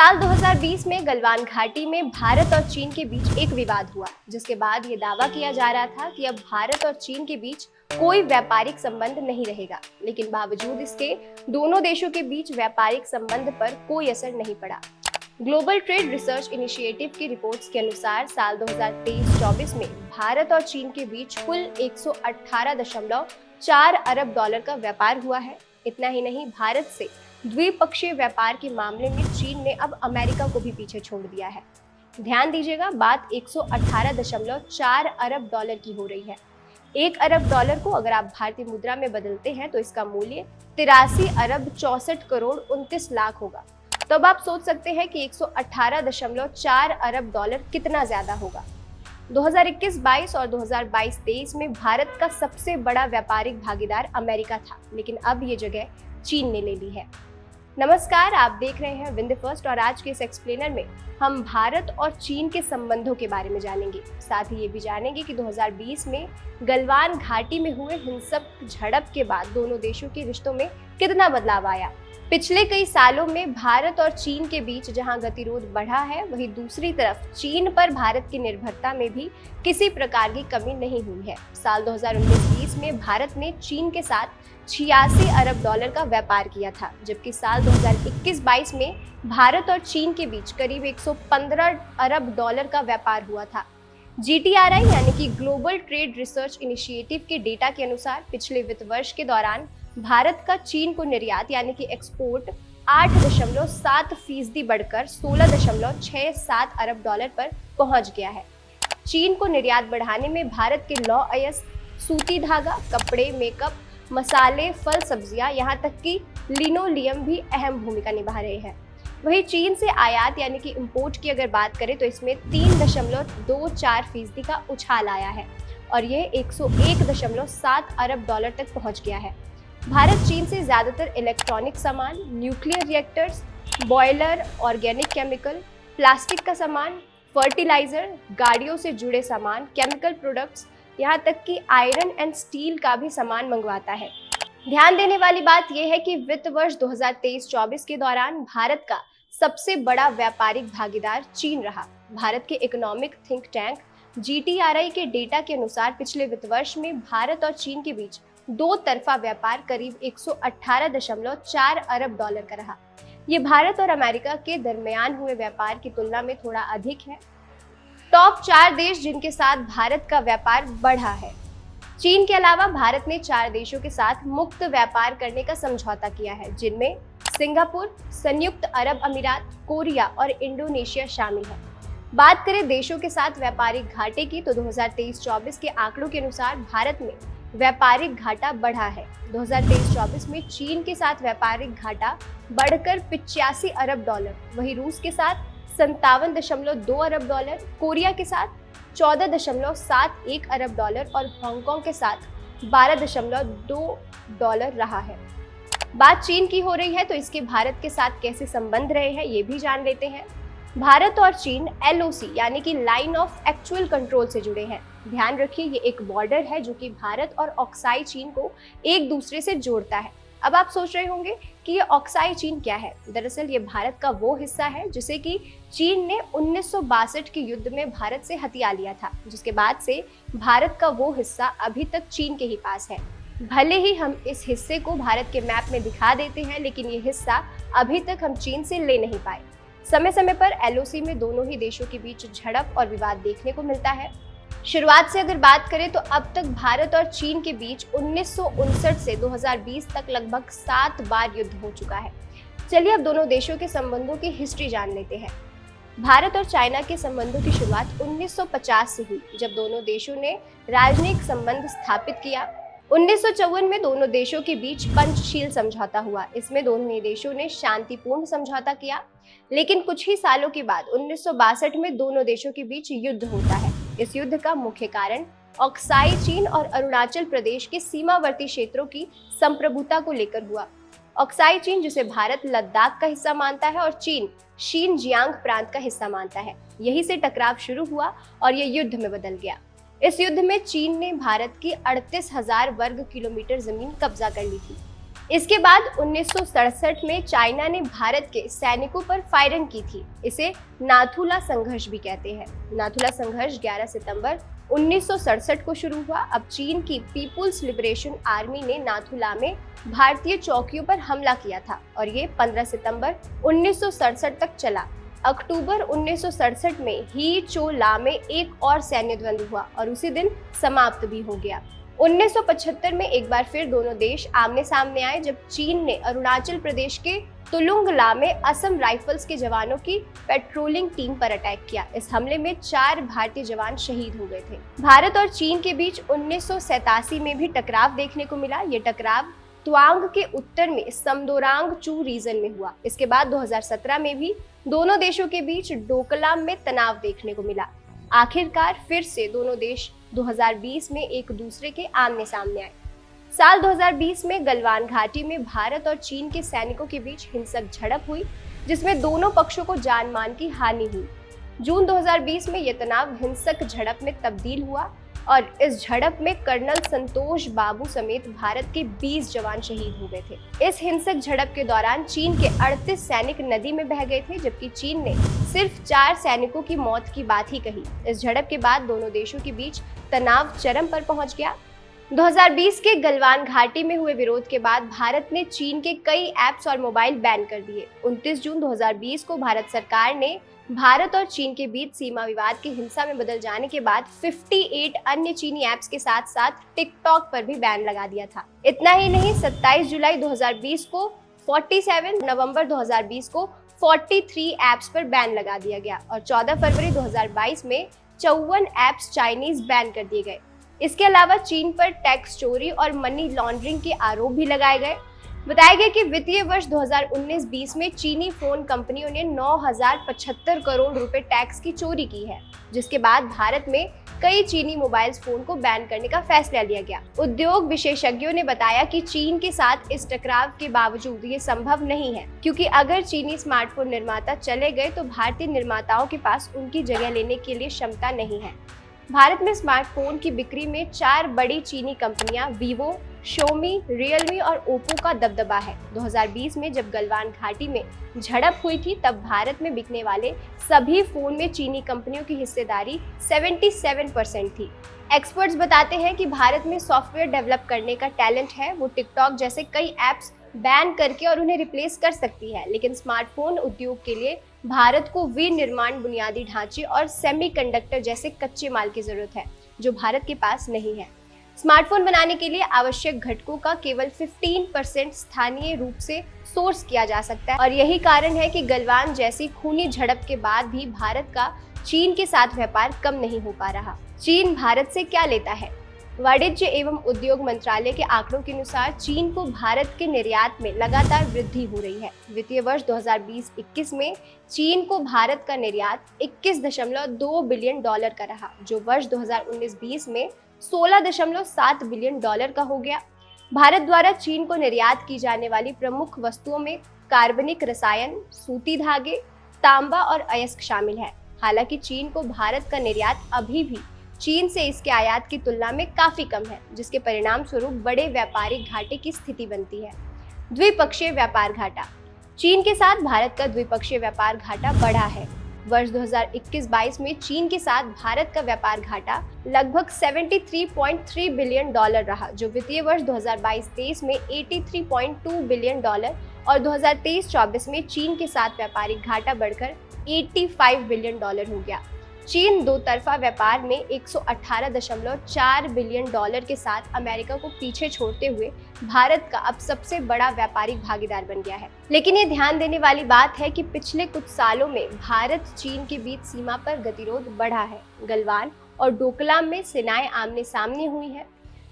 साल 2020 में गलवान घाटी में भारत और चीन के बीच एक विवाद हुआ, जिसके बाद ये दावा किया जा रहा था कि अब भारत और चीन के बीच कोई व्यापारिक संबंध नहीं रहेगा। लेकिन बावजूद इसके दोनों देशों के बीच व्यापारिक संबंध पर कोई असर नहीं पड़ा। ग्लोबल ट्रेड रिसर्च इनिशिएटिव की रिपोर्ट्स के अनुसार साल 2023-24 में भारत और चीन के बीच कुल 118.4 अरब डॉलर का व्यापार हुआ है। इतना ही नहीं, भारत से द्विपक्षीय व्यापार के मामले में चीन ने अब अमेरिका को भी पीछे छोड़ दिया है। ध्यान दीजिएगा, बात 118.4 अरब डॉलर की हो रही है। 1 अरब डॉलर को अगर आप भारतीय मुद्रा में बदलते हैं तो इसका मूल्य 83 अरब 64 करोड़ 29 लाख होगा। तो अब आप सोच सकते हैं कि 118.4 अरब डॉलर कितना ज्यादा होगा। 2021-22 और 2022-23 में भारत का सबसे बड़ा व्यापारिक भागीदार अमेरिका था, लेकिन अब ये जगह चीन ने ले ली है। नमस्कार, आप देख रहे हैं विन द फर्स्ट और आज के इस एक्सप्लेनर में हम भारत और चीन के संबंधों के बारे में जानेंगे। साथ ही ये भी जानेंगे कि 2020 में गलवान घाटी में हुए हिंसक झड़प के बाद दोनों देशों के रिश्तों में कितना बदलाव आया। पिछले कई सालों में भारत और चीन के बीच जहां गतिरोध बढ़ा है, वहीं दूसरी तरफ चीन पर भारत की निर्भरता में भी किसी प्रकार की कमी नहीं हुई है। साल 2019-20 में भारत ने चीन के साथ 86 अरब डॉलर का व्यापार किया था, जबकि साल 2021-22 में भारत और चीन के बीच करीब 115 अरब डॉलर का व्यापार हुआ था। GTRI यानी कि ग्लोबल ट्रेड रिसर्च इनिशिएटिव के डेटा के अनुसार पिछले वित्त वर्ष के दौरान भारत का चीन को निर्यात यानी कि एक्सपोर्ट 8.7% बढ़कर 16.67 अरब डॉलर पर पहुंच गया है। चीन को निर्यात बढ़ाने में भारत के लौह अयस्क, सूती धागा, कपड़े, मेकअप, मसाले, फल, सब्जियां, यहाँ तक कि लिनोलियम भी अहम भूमिका निभा रहे हैं। वहीं चीन से आयात यानी कि इंपोर्ट की अगर बात करें तो इसमें 3.24% का उछाल आया है और यह 101.7 अरब डॉलर तक पहुंच गया है। भारत चीन से ज्यादातर इलेक्ट्रॉनिक सामान, nuclear reactors, boiler, organic chemical, plastic का सामान, फर्टिलाइजर, गाड़ियों से जुड़े सामान, केमिकल प्रोडक्ट्स, यहाँ तक कि आयरन एंड स्टील का भी सामान मंगवाता है। ध्यान देने वाली बात यह है कि वित्त वर्ष 2023-24 के दौरान भारत का सबसे बड़ा व्यापारिक भागीदार चीन रहा। भारत के इकोनॉमिक थिंक टैंक GTRI के डेटा के अनुसार पिछले वित्त वर्ष में भारत और चीन के बीच दो तरफा व्यापार करीब 118.4 अरब डॉलर का रहा। ये भारत और अमेरिका के दरमियान हुए व्यापार की तुलना में थोड़ा अधिक है। टॉप 4 देश जिनके साथ भारत का व्यापार बढ़ा है। चीन के अलावा भारत ने 4 देशों के साथ मुक्त व्यापार करने का समझौता किया है, जिनमें सिंगापुर, संयुक्त अरब अमीरात, कोरिया और इंडोनेशिया शामिल है। बात करें देशों के साथ व्यापारिक घाटे की तो 2023-24 के आंकड़ों के अनुसार भारत में व्यापारिक घाटा बढ़ा है। 2023-24 में चीन के साथ व्यापारिक घाटा बढ़कर 85 अरब डॉलर, वहीं रूस के साथ 57.2 अरब डॉलर, कोरिया के साथ 14.71 अरब डॉलर और हांगकांग के साथ 12.2 डॉलर रहा है। बात चीन की हो रही है तो इसके भारत के साथ कैसे संबंध रहे हैं ये भी जान लेते हैं। भारत और चीन LOC यानी कि लाइन ऑफ एक्चुअल कंट्रोल से जुड़े हैं। ध्यान रखिए, ये एक बॉर्डर है जो कि भारत और ऑक्साई चीन को एक दूसरे से जोड़ता है। अब आप सोच रहे होंगे कि ये ऑक्साई चीन क्या है। दरअसल ये भारत का वो हिस्सा है जिसे कि चीन ने 1962 के युद्ध में भारत से हथिया लिया था, जिसके बाद से भारत का वो हिस्सा अभी तक चीन के ही पास है। भले ही हम इस हिस्से को भारत के मैप में दिखा देते हैं, लेकिन ये हिस्सा अभी तक हम चीन से ले नहीं पाए। समय समय पर LOC में दोनों ही देशों के बीच झड़प और विवाद देखने को मिलता है। शुरुआत से अगर बात करें तो अब तक भारत और चीन के बीच 1959 से 2020 तक लगभग 7 बार युद्ध हो चुका है। चलिए अब दोनों देशों के संबंधों की हिस्ट्री जान लेते हैं। भारत और चाइना के संबंधों की शुरुआत 1950 से हुई, जब दोनों देशों ने राजनयिक संबंध स्थापित किया। 1954 में दोनों देशों के बीच पंचशील समझौता हुआ। इसमें दोनों ही देशों ने शांतिपूर्ण समझौता किया, लेकिन कुछ ही सालों के बाद 1962 में दोनों देशों के बीच युद्ध होता है। इस युद्ध का मुख्य कारण ऑक्साई चीन और अरुणाचल प्रदेश के सीमावर्ती क्षेत्रों की संप्रभुता को लेकर हुआ। ऑक्साई चीन, जिसे भारत लद्दाख का हिस्सा मानता है, और चीन शिनजियांग प्रांत का हिस्सा मानता है। यहीं से टकराव शुरू हुआ और यह युद्ध में बदल गया। इस युद्ध में चीन ने भारत की 38,000 वर्ग किलोमीटर जमीन कब्जा कर ली थी। इसके बाद 1967 में चाइना ने भारत के सैनिकों पर फायरिंग की थी। इसे नाथुला संघर्ष भी कहते हैं। नाथुला संघर्ष 11 सितंबर 1967 को शुरू हुआ। अब चीन की पीपुल्स लिबरेशन आर्मी ने नाथुला में भारतीय चौकियों पर हमला किया था और ये 15 सितंबर 1967 तक चला। अक्टूबर 1967 में ही चो ला में एक और सैन्य द्वंद्व हुआ और उसी दिन समाप्त भी हो गया। 1975 में एक बार फिर दोनों देश आमने सामने आए जब चीन ने अरुणाचल प्रदेश के तुलुंग ला में असम राइफल्स के जवानों की पेट्रोलिंग टीम पर अटैक किया। इस हमले में 4 भारतीय जवान शहीद हो गए थे। भारत और चीन के बीच 1987 में भी टकराव देखने को मिला। ये टकराव त्वांग के उत्तर में समदोरांग चू रीजन में हुआ। इसके बाद 2017 में भी दोनों देशों के बीच डोकलाम में तनाव देखने को मिला। आखिरकार फिर से दोनों देश 2020 में एक दूसरे के आमने सामने आए। साल 2020 में गलवान घाटी में भारत और चीन के सैनिकों के बीच हिंसक झड़प हुई जिसमें दोनों पक्षों को जान मान की हानि हुई। जून 2020 में यह तनाव हिंसक झड़प में तब्दील हुआ और इस झड़प में कर्नल संतोष बाबू समेत भारत के 20 जवान शहीद हो गए थे। इस हिंसक झड़प के दौरान चीन के 38 सैनिक नदी में बह गए थे जबकि चीन ने सिर्फ 4 सैनिकों की मौत की बात ही कही। इस झड़प के बाद दोनों देशों के बीच तनाव चरम पर पहुंच गया। 2020 के गलवान घाटी में हुए विरोध के बाद भारत ने चीन के कई ऐप्स और मोबाइल बैन कर दिए। 29 जून 2020 को भारत सरकार ने भारत और चीन के बीच सीमा विवाद की हिंसा में बदल जाने के बाद 58 अन्य चीनी ऐप्स के साथ साथ टिकटॉक पर भी बैन लगा दिया था। इतना ही नहीं, 27 जुलाई 2020 को 47, नवंबर 2020 को 43 ऐप्स पर बैन लगा दिया गया और 14 फरवरी 2022 में 54 ऐप्स चाइनीज बैन कर दिए गए। इसके अलावा चीन पर टैक्स चोरी और मनी लॉन्ड्रिंग के आरोप भी लगाए गए। बताया गया कि वित्तीय वर्ष 2019-20 में चीनी फोन कंपनियों ने 9,075 करोड़ रुपए टैक्स की चोरी की है, जिसके बाद भारत में कई चीनी मोबाइल फोन को बैन करने का फैसला लिया गया। उद्योग विशेषज्ञों ने बताया कि चीन के साथ इस टकराव के बावजूद ये संभव नहीं है, क्योंकि अगर चीनी स्मार्टफोन निर्माता चले गए तो भारतीय निर्माताओं के पास उनकी जगह लेने के लिए क्षमता नहीं है। भारत में स्मार्टफोन की बिक्री में 4 बड़ी चीनी कंपनियां वीवो, शोमी, रियलमी और ओप्पो का दबदबा है। 2020 में जब गलवान घाटी में झड़प हुई थी तब भारत में बिकने वाले सभी फोन में चीनी कंपनियों की हिस्सेदारी 77% थी। एक्सपर्ट्स बताते हैं कि भारत में सॉफ्टवेयर डेवलप करने का टैलेंट है। वो टिकटॉक जैसे कई ऐप्स बैन करके और उन्हें रिप्लेस कर सकती है, लेकिन स्मार्टफोन उद्योग के लिए भारत को विनिर्माण बुनियादी ढांचे और सेमीकंडक्टर जैसे कच्चे माल की जरूरत है, जो भारत के पास नहीं है। स्मार्टफोन बनाने के लिए आवश्यक घटकों का केवल 15% स्थानीय रूप से सोर्स किया जा सकता है और यही कारण है कि गलवान जैसी खूनी झड़प के बाद भी भारत का चीन के साथ व्यापार कम नहीं हो पा रहा। चीन भारत से क्या लेता है? वाणिज्य एवं उद्योग मंत्रालय के आंकड़ों के अनुसार चीन को भारत के निर्यात में लगातार वृद्धि हो रही है। वित्तीय वर्ष 2020-21 में चीन को भारत का निर्यात 21.2 बिलियन डॉलर का रहा, जो वर्ष 2019-20 में 16.7 बिलियन डॉलर का हो गया। भारत द्वारा चीन को निर्यात की जाने वाली प्रमुख वस्तुओं में कार्बनिक रसायन, सूती धागे, तांबा और अयस्क शामिल है। हालांकि चीन को भारत का निर्यात अभी भी चीन से इसके आयात की तुलना में काफी कम है, जिसके परिणाम स्वरूप बड़े व्यापारिक घाटे की स्थिति बनती है। द्विपक्षीय व्यापार घाटा। चीन के साथ भारत का द्विपक्षीय व्यापार घाटा बढ़ा है। वर्ष 2021-22 में चीन के साथ भारत का व्यापार घाटा लगभग 73.3 बिलियन डॉलर रहा, जो वित्तीय वर्ष 2022-23 में 83.2 बिलियन डॉलर और 2023-24 में चीन के साथ व्यापारिक घाटा बढ़कर 85 बिलियन डॉलर हो गया। चीन दो तरफा व्यापार में 118.4 बिलियन डॉलर के साथ अमेरिका को पीछे छोड़ते हुए भारत का अब सबसे बड़ा व्यापारिक भागीदार बन गया है। लेकिन ये ध्यान देने वाली बात है कि पिछले कुछ सालों में भारत चीन के बीच सीमा पर गतिरोध बढ़ा है। गलवान और डोकलाम में सेनाएं आमने सामने हुई हैं।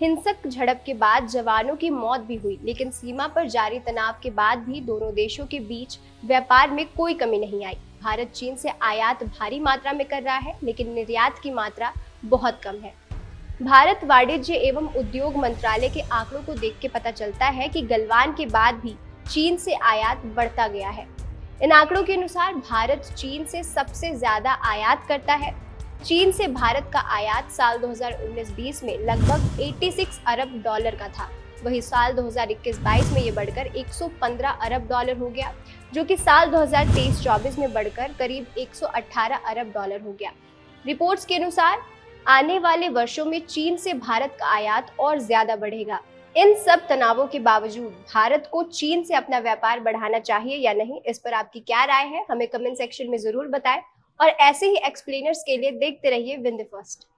हिंसक झड़प के बाद जवानों की मौत भी हुई, लेकिन सीमा पर जारी तनाव के बाद भी दोनों देशों के बीच व्यापार में कोई कमी नहीं आई। भारत चीन से आयात भारी मात्रा में कर रहा है, लेकिन निर्यात की मात्रा बहुत कम है। भारत वाणिज्य एवं उद्योग मंत्रालय के आंकड़ों को देख के पता चलता है कि गलवान के बाद भी चीन से आयात बढ़ता गया है। इन आंकड़ों के अनुसार भारत चीन से सबसे ज्यादा आयात करता है। चीन से भारत का आयात साल 2019-20 में लगभग 86 अरब डॉलर का था, वही साल 2021-22 में ये बढ़कर 115 अरब डॉलर हो गया, जो कि साल 2023-24 में बढ़कर करीब 118 अरब डॉलर हो गया। रिपोर्ट्स के अनुसार आने वाले वर्षों में चीन से भारत का आयात और ज्यादा बढ़ेगा। इन सब तनावों के बावजूद भारत को चीन से अपना व्यापार बढ़ाना चाहिए या नहीं, इस पर आपकी क्या राय है, हमें कमेंट सेक्शन में जरूर बताएं। और ऐसे ही एक्सप्लेनर्स के लिए देखते रहिए विन द फर्स्ट।